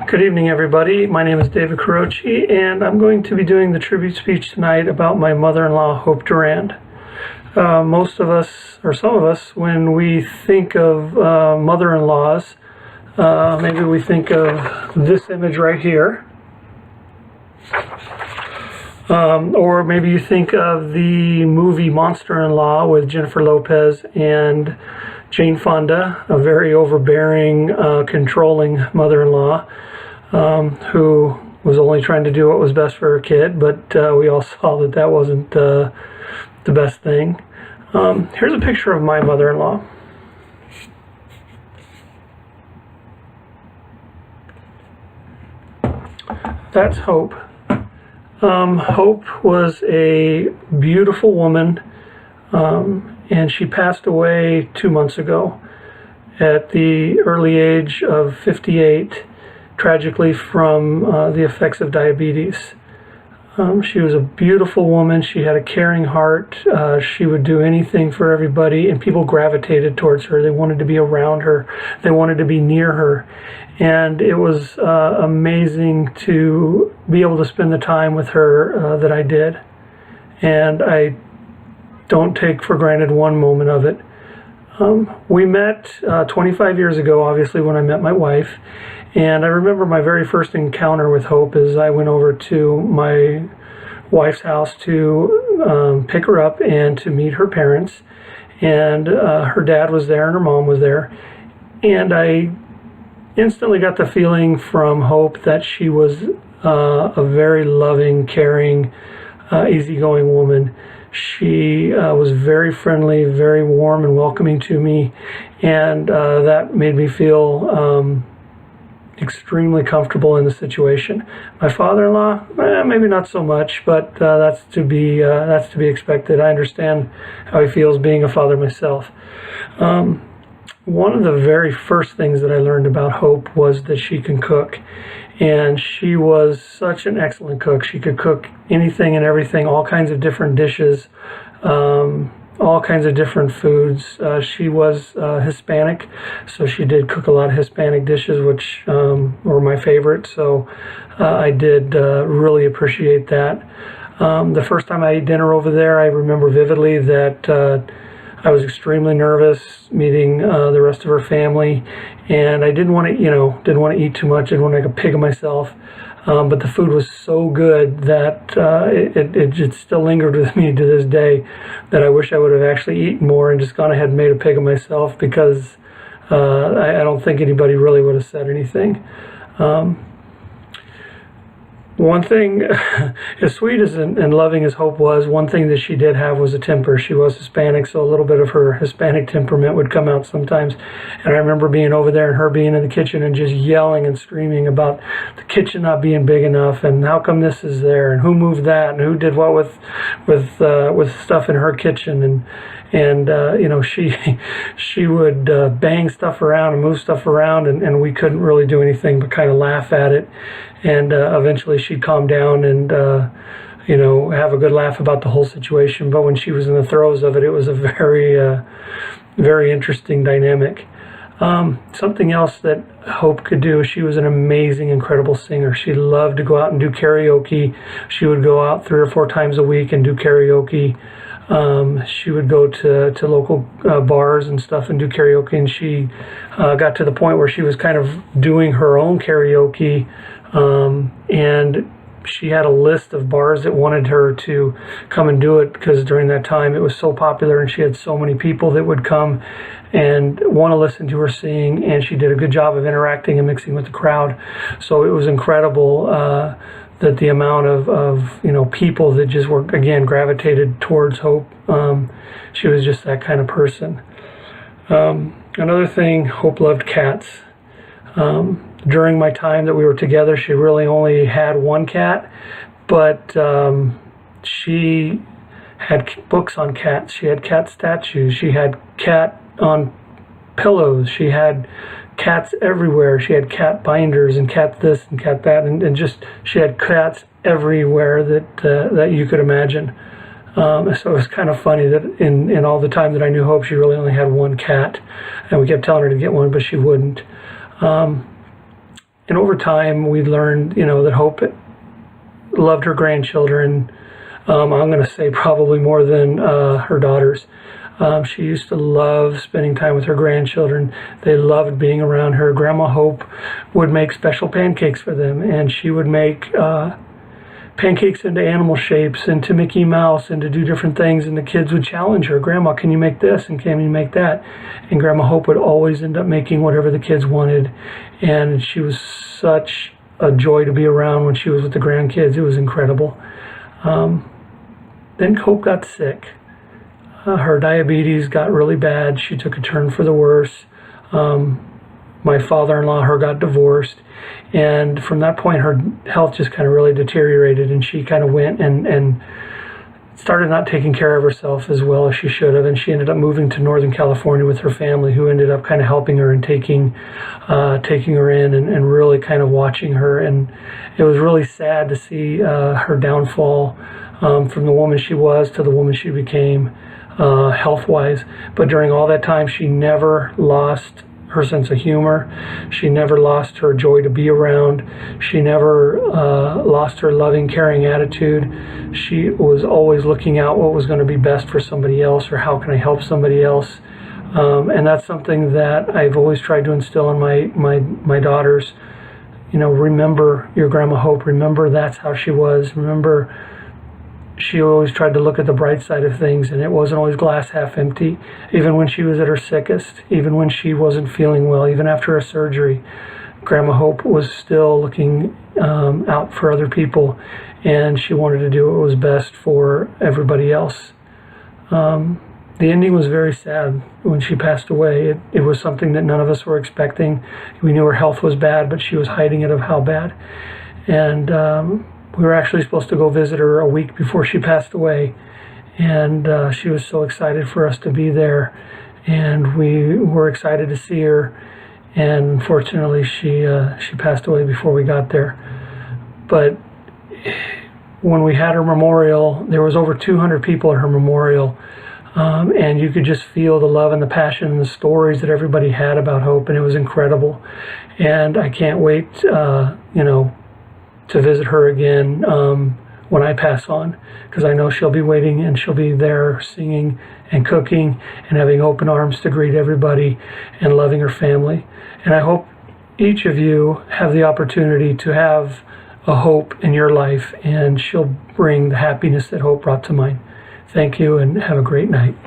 Good evening, everybody. My name is David Carochi, and I'm going to be doing the tribute speech tonight about my mother-in-law, Hope Duran. Most of us, or some of us, when we think of mother-in-laws, maybe we think of this image right here. Or maybe you think of the movie Monster-in-Law with Jennifer Lopez and Jane Fonda, a very overbearing, controlling mother-in-law who was only trying to do what was best for her kid, but we all saw that that wasn't the best thing. Here's a picture of my mother-in-law. That's Hope. Hope was a beautiful woman, and she passed away 2 months ago at the early age of 58, tragically from the effects of diabetes. She was a beautiful woman. She had a caring heart. She would do anything for everybody, and people gravitated towards her. They wanted to be around her. They wanted to be near her. And it was amazing to be able to spend the time with her that I did. And I don't take for granted one moment of it. We met 25 years ago, obviously, when I met my wife. And I remember my very first encounter with Hope is I went over to my wife's house to pick her up and to meet her parents. And her dad was there and her mom was there. And I instantly got the feeling from Hope that she was a very loving, caring, easygoing woman. She was very friendly, very warm and welcoming to me, and that made me feel extremely comfortable in the situation. My father-in-law, maybe not so much, but that's to be expected. I understand how he feels being a father myself. One of the very first things that I learned about Hope was that she can cook. And she was such an excellent cook. She could cook anything and everything, all kinds of different dishes, all kinds of different foods. She was Hispanic, so she did cook a lot of Hispanic dishes, which were my favorite. So I did really appreciate that. The first time I ate dinner over there, I remember vividly that I was extremely nervous meeting the rest of her family, and I didn't want to eat too much. I didn't want to make a pig of myself. But the food was so good that it still lingered with me to this day, that I wish I would have actually eaten more and just gone ahead and made a pig of myself, because I don't think anybody really would have said anything. One thing, as sweet as and loving as Hope was, one thing that she did have was a temper. She was Hispanic, so a little bit of her Hispanic temperament would come out sometimes. And I remember being over there and her being in the kitchen and just yelling and screaming about the kitchen not being big enough, and how come this is there, and who moved that, and who did what with stuff in her kitchen, and she would bang stuff around and move stuff around, and we couldn't really do anything but kind of laugh at it. And eventually she'd calm down and have a good laugh about the whole situation. But when she was in the throes of it, it was a very interesting dynamic. Something else that Hope could do, she was an amazing, incredible singer. She loved to go out and do karaoke. She would go out 3 or 4 times a week and do karaoke. She would go to local bars and stuff and do karaoke, and she got to the point where she was kind of doing her own karaoke, and she had a list of bars that wanted her to come and do it, because during that time it was so popular and she had so many people that would come and want to listen to her sing, and she did a good job of interacting and mixing with the crowd. So it was incredible that the amount of people that just were, again, gravitated towards Hope. She was just that kind of person. Another thing, Hope loved cats. During my time that we were together, she really only had one cat, but she had books on cats. She had cat statues. She had cat on pillows. She had cats everywhere. She had cat binders and cat this and cat that, and just she had cats everywhere that you could imagine. So it was kind of funny that in all the time that I knew Hope, she really only had one cat, and we kept telling her to get one, but she wouldn't. And over time, we learned, that Hope loved her grandchildren. I'm going to say probably more than her daughters. She used to love spending time with her grandchildren. They loved being around her. Grandma Hope would make special pancakes for them, and she would make pancakes into animal shapes, into Mickey Mouse, and to do different things, and the kids would challenge her, Grandma, can you make this, and can you make that? And Grandma Hope would always end up making whatever the kids wanted, and she was such a joy to be around when she was with the grandkids. It was incredible. Then Hope got sick. Her diabetes got really bad. She took a turn for the worse. My father-in-law, her, got divorced, and from that point her health just kind of really deteriorated, and she kind of went and started not taking care of herself as well as she should have, and she ended up moving to Northern California with her family, who ended up kind of helping her and taking her in and really kind of watching her. And it was really sad to see her downfall from the woman she was to the woman she became health-wise. But during all that time, she never lost her sense of humor. She never lost her joy to be around. She never lost her loving, caring attitude. She was always looking out what was going to be best for somebody else, or how can I help somebody else. And that's something that I've always tried to instill in my daughters. Remember your Grandma Hope. Remember that's how she was. Remember she always tried to look at the bright side of things, and it wasn't always glass half empty. Even when she was at her sickest, even when she wasn't feeling well, even after a surgery, Grandma Hope was still looking out for other people, and she wanted to do what was best for everybody else. The ending was very sad when she passed away. It was something that none of us were expecting. We knew her health was bad, but she was hiding it of how bad. And we were actually supposed to go visit her a week before she passed away, and she was so excited for us to be there, and we were excited to see her. And unfortunately, she passed away before we got there. But when we had her memorial, there was over 200 people at her memorial, and you could just feel the love and the passion and the stories that everybody had about Hope, and it was incredible. And I can't wait, to visit her again when I pass on, because I know she'll be waiting, and she'll be there singing and cooking and having open arms to greet everybody and loving her family. And I hope each of you have the opportunity to have a Hope in your life, and she'll bring the happiness that Hope brought to mine. Thank you, and have a great night.